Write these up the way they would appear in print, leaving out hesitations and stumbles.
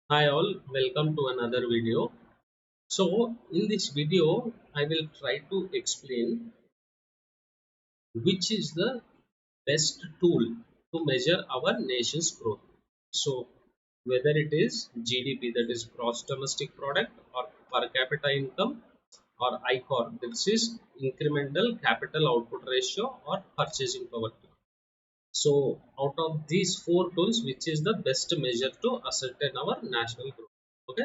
Hi all, welcome to another video. So in this video, I will try to explain which is the best tool to measure our nation's growth. So whether it is GDP, that is gross domestic product, or per capita income, or Icor, this is incremental capital output ratio, or purchasing power. So out of these four tools, which is the best measure to ascertain our national growth? Okay.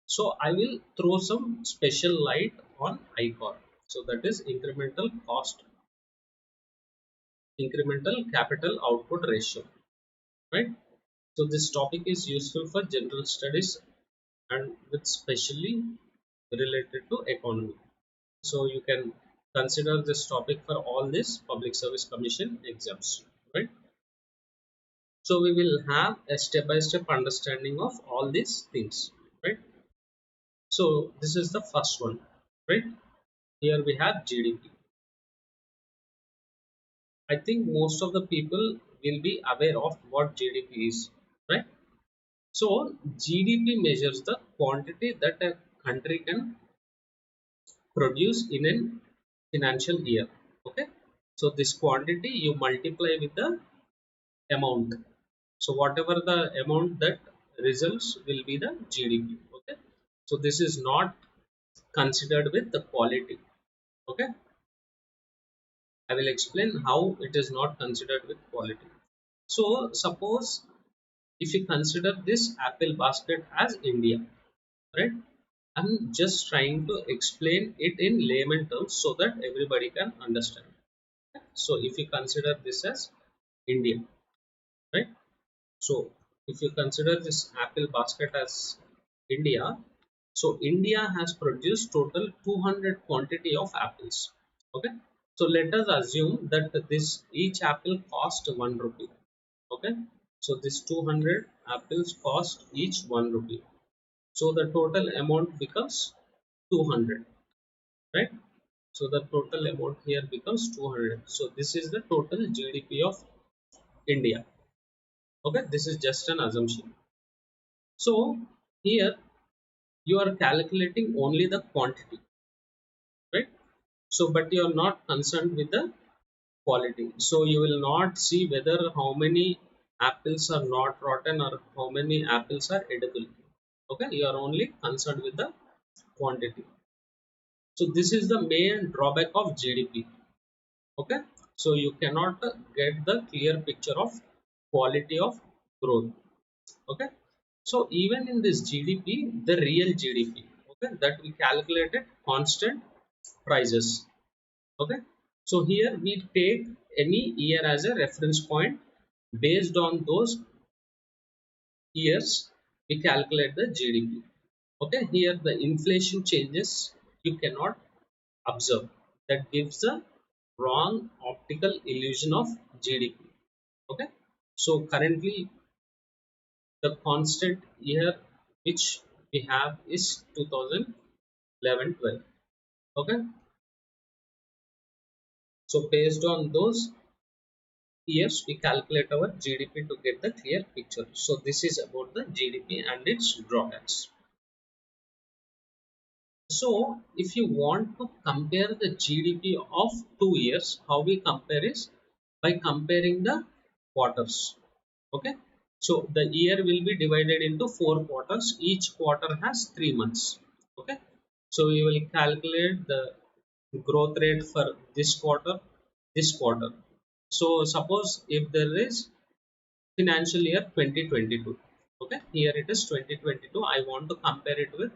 So I will throw some special light on Icor. So that is incremental capital output ratio, right? So this topic is useful for general studies and with specially related to economy. So you can consider this topic for all these public service commission exams, right? So we will have a step-by-step understanding of all these things, right? So this is the first one, right? Here we have GDP. I think most of the people will be aware of what GDP is, right? So GDP measures the quantity that a country can produce in a financial year. Okay. So this quantity you multiply with the amount. So whatever the amount that results will be the GDP. Okay. So this is not considered with the quality. Okay. I will explain how it is not considered with quality. So suppose if you consider this apple basket as India, right? I'm just trying to explain it in layman terms so that everybody can understand. So if you consider this as India, right? So if you consider this apple basket as India, so India has produced total 200 quantity of apples. Okay. So let us assume that this each apple cost 1 rupee. Okay. So this 200 apples cost each 1 rupee. So the total amount becomes 200, right? So the total amount here becomes 200. So this is the total GDP of India. Okay, this is just an assumption. So here you are calculating only the quantity, right? So but you are not concerned with the quality. So you will not see whether how many apples are not rotten or how many apples are edible. Okay, you are only concerned with the quantity. So this is the main drawback of GDP. Okay, so you cannot get the clear picture of quality of growth. Okay, so even in this GDP, the real GDP, okay, that we calculated constant prices. Okay, so here we take any year as a reference point. Based on those years, we calculate the GDP. Okay, here the inflation changes you cannot observe. That gives the wrong optical illusion of GDP. Okay, so currently the constant year which we have is 2011-12. Okay, so based on those years we calculate our GDP to get the clear picture. So this is about the GDP and its drawbacks. So if you want to compare the GDP of 2 years, how we compare is by comparing the quarters. Okay, so the year will be divided into 4 quarters. Each quarter has 3 months. Okay, so we will calculate the growth rate for this quarter. So suppose if there is financial year 2022, okay, here it is 2022, I want to compare it with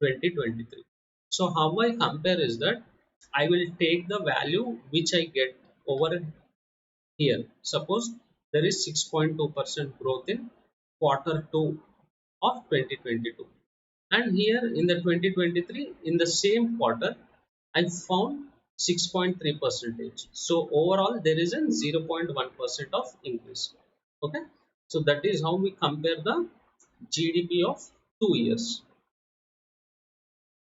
2023. So how I compare is that I will take the value which I get over here. Suppose there is 6.2% growth in quarter 2 of 2022, and here in the 2023 in the same quarter I found 6.3 percentage. So overall there is a 0.1% of increase. Okay, so that is how we compare the GDP of 2 years.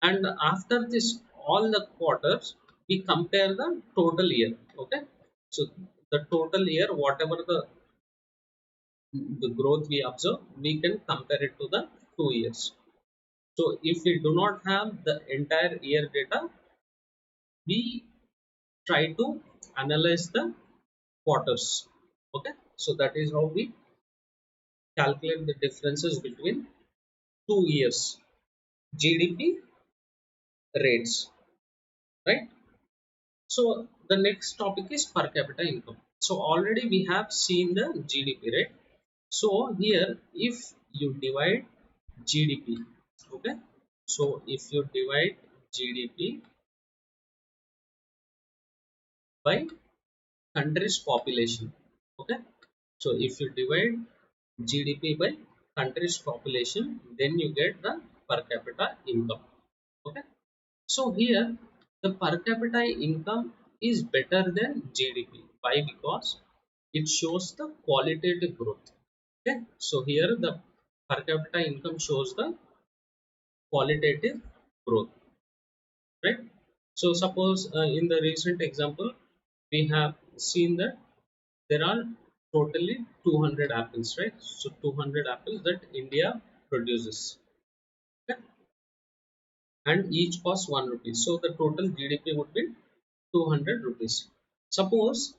And after this all the quarters we compare the total year. Okay, so the total year whatever the growth we observe, we can compare it to the 2 years. So if we do not have the entire year data, we try to analyze the quarters. Okay, so that is how we calculate the differences between 2 years GDP rates, right? So the next topic is per capita income. So already we have seen the GDP, right? So here, if you divide GDP, okay? So if you divide GDP by country's population, okay? So if you divide GDP by country's population, then you get the per capita income, okay? So here the per capita income is better than GDP. Why? Because it shows the qualitative growth. Okay. So here the per capita income shows the qualitative growth, right? So suppose in the recent example, we have seen that there are totally 200 apples, right? So 200 apples that India produces, okay? And each costs 1 rupee. So the total GDP would be 200 rupees. Suppose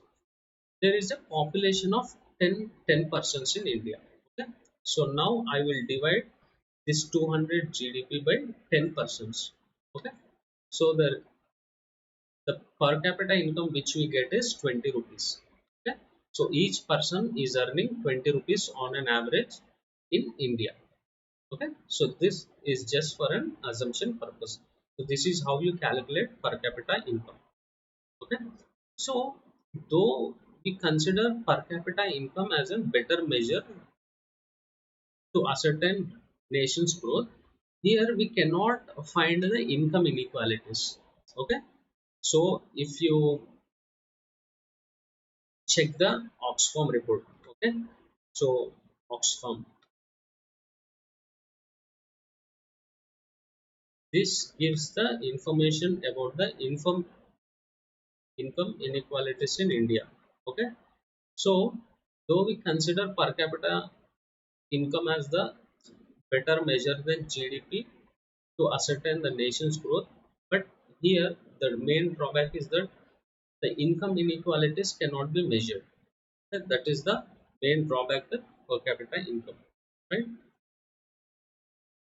there is a population of 10% in India. Okay. So now I will divide this 200 GDP by 10%. Okay. So the per capita income which we get is 20 rupees. Okay. So each person is earning 20 rupees on an average in India. Okay. So this is just for an assumption purpose. So this is how you calculate per capita income. Okay. So though we consider per capita income as a better measure to ascertain nation's growth, here we cannot find the income inequalities. Okay. So if you check the Oxfam report, okay. So Oxfam, this gives the information about the income inequalities in India. Okay. So though we consider per capita income as the better measure than GDP to ascertain the nation's growth. But here, the main drawback is that the income inequalities cannot be measured. And that is the main drawback to per capita income, right?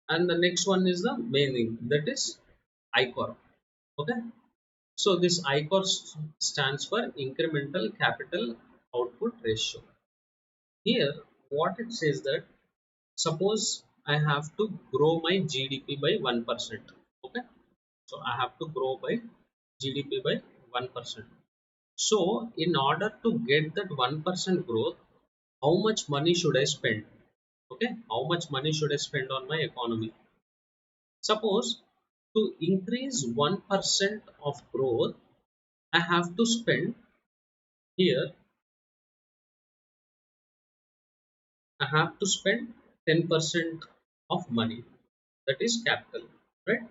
And the next one is the main thing, that is Icor. Okay, so this Icor stands for incremental capital output ratio. Here, what it says that suppose I have to grow my GDP by 1%. Okay, so I have to grow by GDP by 1%. So in order to get that 1% growth, how much money should I spend? Okay, how much money should I spend on my economy? Suppose to increase 1% of growth, I have to spend here, I have to spend 10% of money, that is capital, right?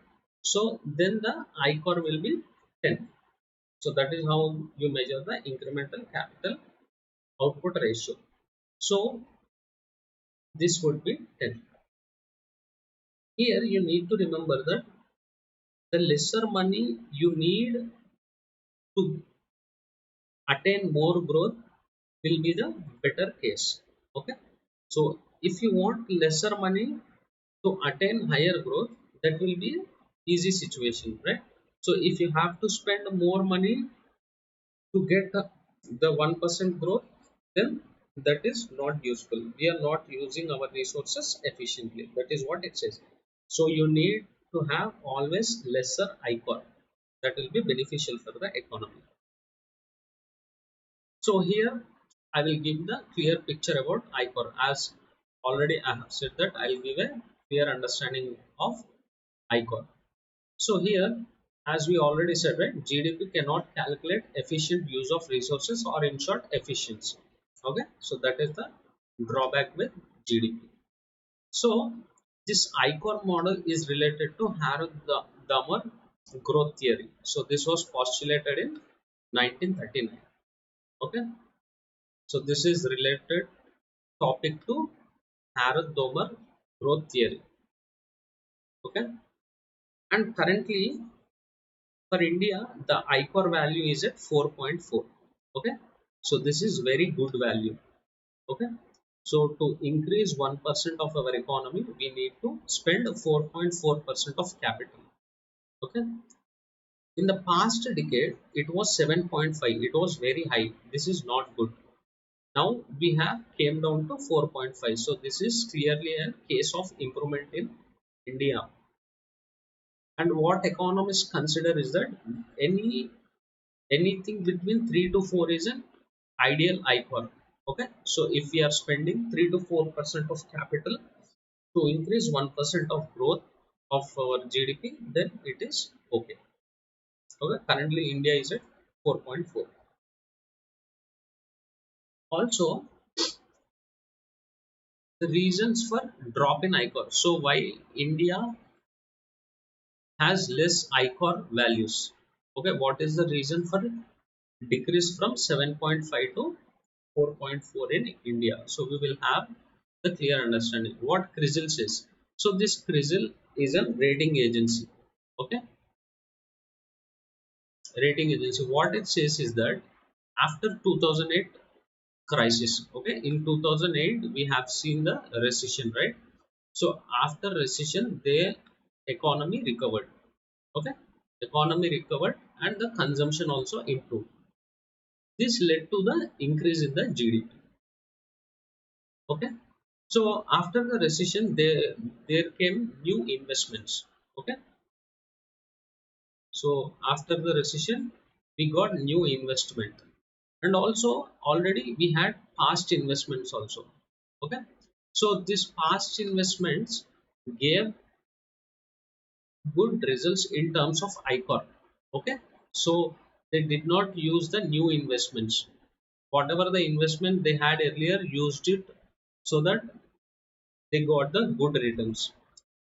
So then the ICOR will be 10. So that is how you measure the incremental capital output ratio. So this would be 10. Here you need to remember that the lesser money you need to attain more growth will be the better case. Okay. So if you want lesser money to attain higher growth, that will be an easy situation, right? So if you have to spend more money to get the 1% growth, then that is not useful. We are not using our resources efficiently. That is what it says. So you need to have always lesser ICOR. That will be beneficial for the economy. So here I will give the clear picture about ICOR. As already I have said that I will give a clear understanding of ICOR. So here, as we already said, right, GDP cannot calculate efficient use of resources, or in short, efficiency. Okay, so that is the drawback with GDP. So this ICOR model is related to Harold Dahmer growth theory. So this was postulated in 1939. Okay, so this is related topic to Harold Dahmer growth theory. Okay, and currently for India the Icor value is at 4.4. Okay, so this is very good value. Okay, so to increase 1% of our economy we need to spend 4.4% of capital. Okay, in the past decade it was 7.5, it was very high, this is not good. Now we have came down to 4.5, so this is clearly a case of improvement in India. And what economists consider is that any anything between 3 to 4 is an ideal icon. Okay, so if we are spending 3 to 4% of capital to increase 1% of growth of our GDP, then it is okay. Okay, currently India is at 4.4. Also, the reasons for drop in ICOR. So why India has less ICOR values? Okay, what is the reason for decrease from 7.5 to 4.4 in India? So we will have the clear understanding. What CRISIL says. So this CRISIL is a rating agency. Okay, rating agency. What it says is that after 2008 crisis, okay, in 2008 we have seen the recession, right? So after recession, the economy recovered. Okay, economy recovered and the consumption also improved. This led to the increase in the GDP. Okay, so after the recession, there came new investments. Okay, so after the recession, we got new investment, and also already we had past investments also. Okay, so these past investments gave good results in terms of Icor. Okay, so they did not use the new investments. Whatever the investment they had earlier, used it so that they got the good returns.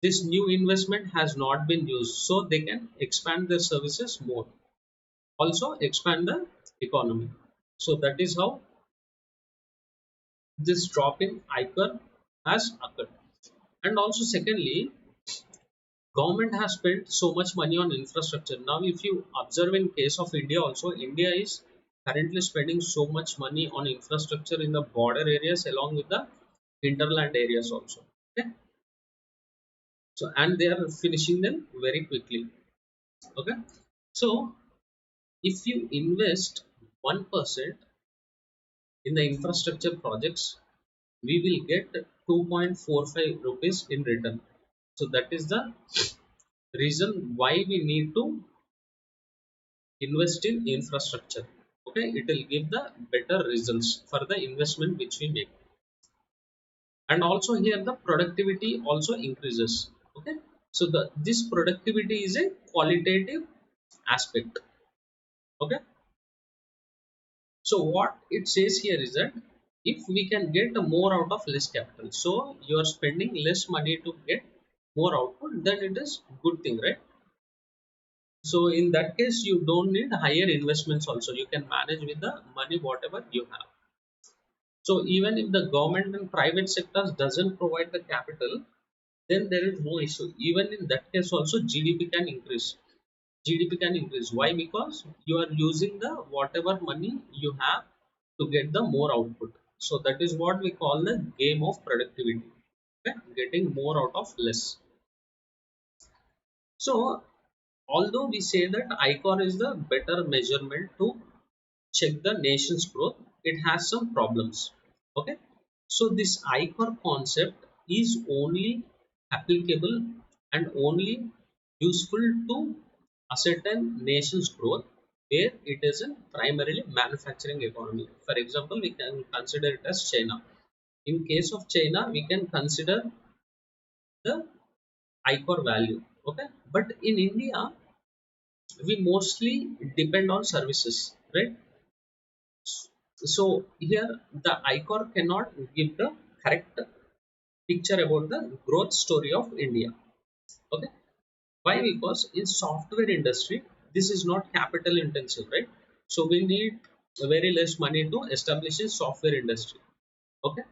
This new investment has not been used, so they can expand their services more. Also expand the economy. So that is how this drop in Icor has occurred. And also secondly, government has spent so much money on infrastructure. Now if you observe in case of India also, India is currently spending so much money on infrastructure in the border areas along with the hinterland areas also. Okay, so and they are finishing them very quickly. Okay, so if you invest 1% in the infrastructure projects, we will get 2.45 rupees in return. So that is the reason why we need to invest in infrastructure. Okay, it will give the better results for the investment which we make. And also here the productivity also increases. Okay, so the this productivity is a qualitative aspect. Okay, so what it says here is that if we can get more out of less capital, so you are spending less money to get more output, then it is good thing, right? So in that case you don't need higher investments also, you can manage with the money whatever you have. So even if the government and private sectors doesn't provide the capital, then there is no issue. Even in that case also GDP can increase. GDP can increase. Why? Because you are using the whatever money you have to get the more output. So that is what we call the game of productivity. Okay? Getting more out of less. So although we say that ICOR is the better measurement to check the nation's growth, it has some problems. Okay, so this ICOR concept is only applicable and only useful to ascertain nation's growth where it is a primarily manufacturing economy. For example, we can consider it as China. In case of China, we can consider the ICOR value. Okay, but in India, we mostly depend on services, right? So here the Icor cannot give the correct picture about the growth story of India. Okay, why? Because in software industry this is not capital intensive, right? So we need very less money to establish a software industry. Okay,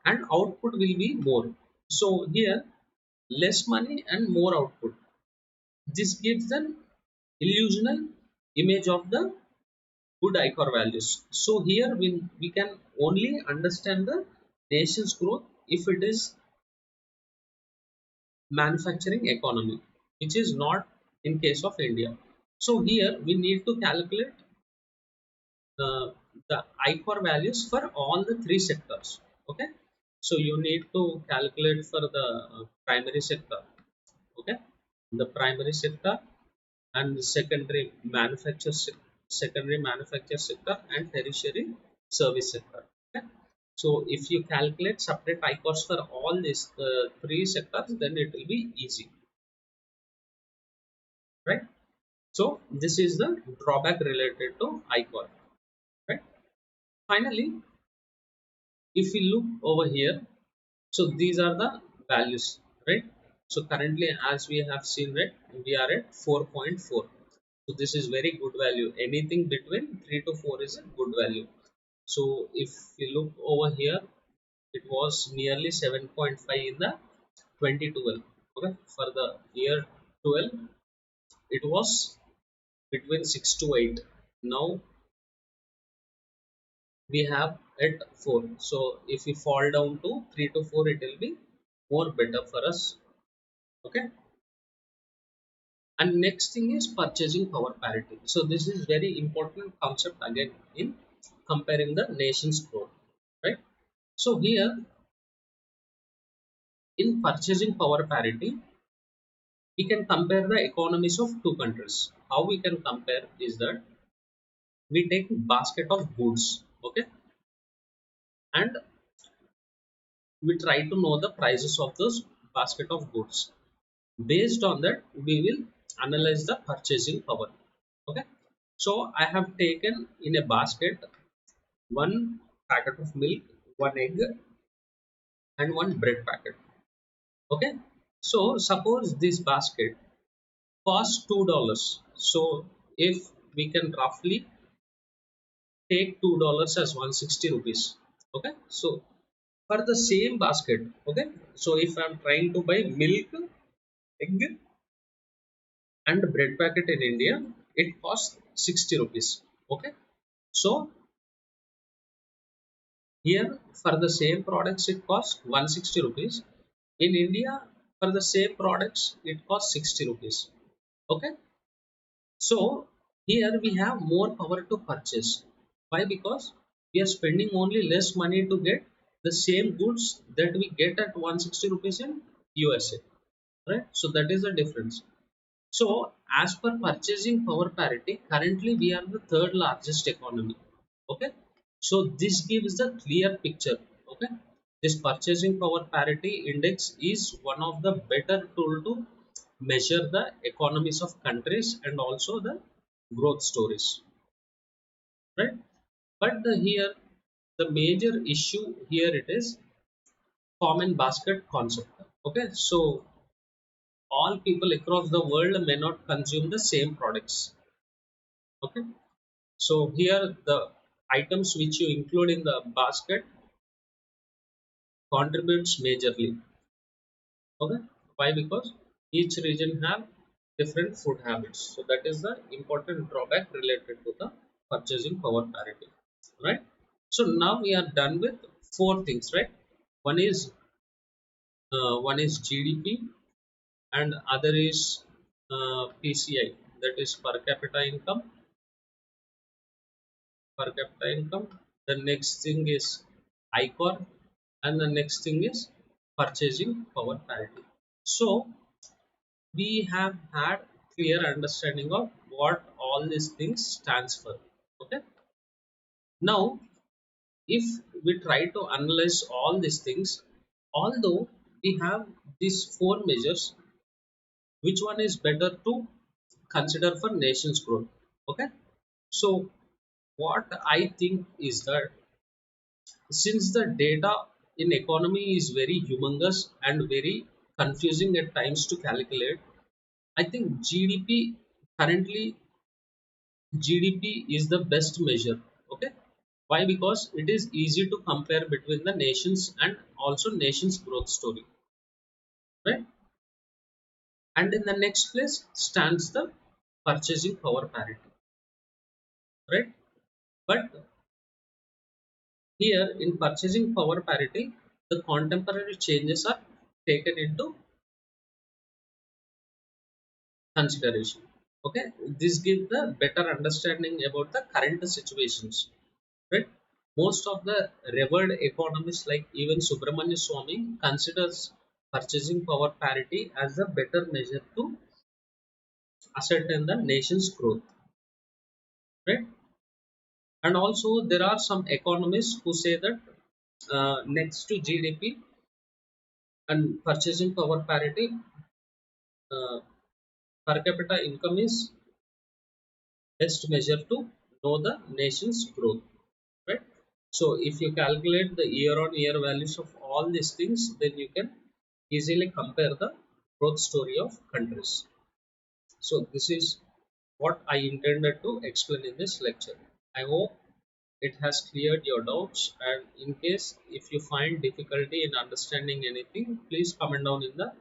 and output will be more. So here less money and more output. This gives an illusional image of the good Icor values. So here we can only understand the nation's growth if it is manufacturing economy, which is not in case of India. So here we need to calculate uh, the Icor values for all the three sectors. Okay, so you need to calculate for the primary sector. Okay, the primary sector and the secondary manufacture sector and tertiary service sector. Okay, so if you calculate separate ICORs for all these three sectors, then it will be easy, right? So this is the drawback related to ICOR, right? Finally, if we look over here, so these are the values, right? So currently, as we have seen, right, we are at 4.4. So this is very good value. Anything between 3 to 4 is a good value. So if you look over here, it was nearly 7.5 in the 2012. Okay, for the year 12, it was between 6 to 8. Now we have at 4. So if we fall down to 3 to 4, it will be more better for us. Okay, and next thing is purchasing power parity. So this is very important concept again in comparing the nation's growth, right? So here in purchasing power parity, we can compare the economies of two countries. How we can compare is that we take basket of goods, okay, and we try to know the prices of those basket of goods. Based on that, we will analyze the purchasing power. Okay, so I have taken in a basket one packet of milk, one egg, and one bread packet. Okay, so suppose this basket costs $2. So if we can roughly take $2 as 160 rupees. Okay, so for the same basket, okay, so if I'm trying to buy milk, egg, and bread packet in India, it costs 60 rupees. Okay, so here for the same products it costs 160 rupees. In India, for the same products it costs 60 rupees. Okay, so here we have more power to purchase. Why? Because we are spending only less money to get the same goods that we get at 160 rupees in USA. Right? So that is the difference. So as per purchasing power parity, currently we are the third largest economy. Okay. So this gives the clear picture. Okay. This purchasing power parity index is one of the better tool to measure the economies of countries and also the growth stories, right? But here the major issue here it is common basket concept. Okay, so all people across the world may not consume the same products. Okay, so here the items which you include in the basket contributes majorly. Okay, why? Because each region have different food habits, so that is the important drawback related to the purchasing power parity, right? So now we are done with four things, right? One is GDP, and other is PCI, that is per capita income. The next thing is Icor, and the next thing is purchasing power parity. So we have had clear understanding of what all these things stands for. Okay, now if we try to analyze all these things, although we have these four measures, which one is better to consider for nation's growth? Okay, so what I think is that since the data in economy is very humongous and very confusing at times to calculate, I think currently GDP is the best measure. Okay, why? Because it is easy to compare between the nations and also nations growth story, right? and in the next place stands the purchasing power parity, right? But here in purchasing power parity, the contemporary changes are taken into consideration. Okay, this gives the better understanding about the current situations, right? Most of the revered economists like even Subramanya Swamy considers purchasing power parity as a better measure to ascertain the nation's growth, right? And also there are some economists who say that next to GDP and purchasing power parity, uh, per capita income is best measure to know the nation's growth, right? So if you calculate the year on year values of all these things, then you can easily compare the growth story of countries. So this is what I intended to explain in this lecture. I hope it has cleared your doubts, and in case if you find difficulty in understanding anything, please comment down in the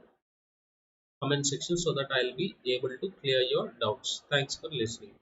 comment section so that I'll be able to clear your doubts. Thanks for listening.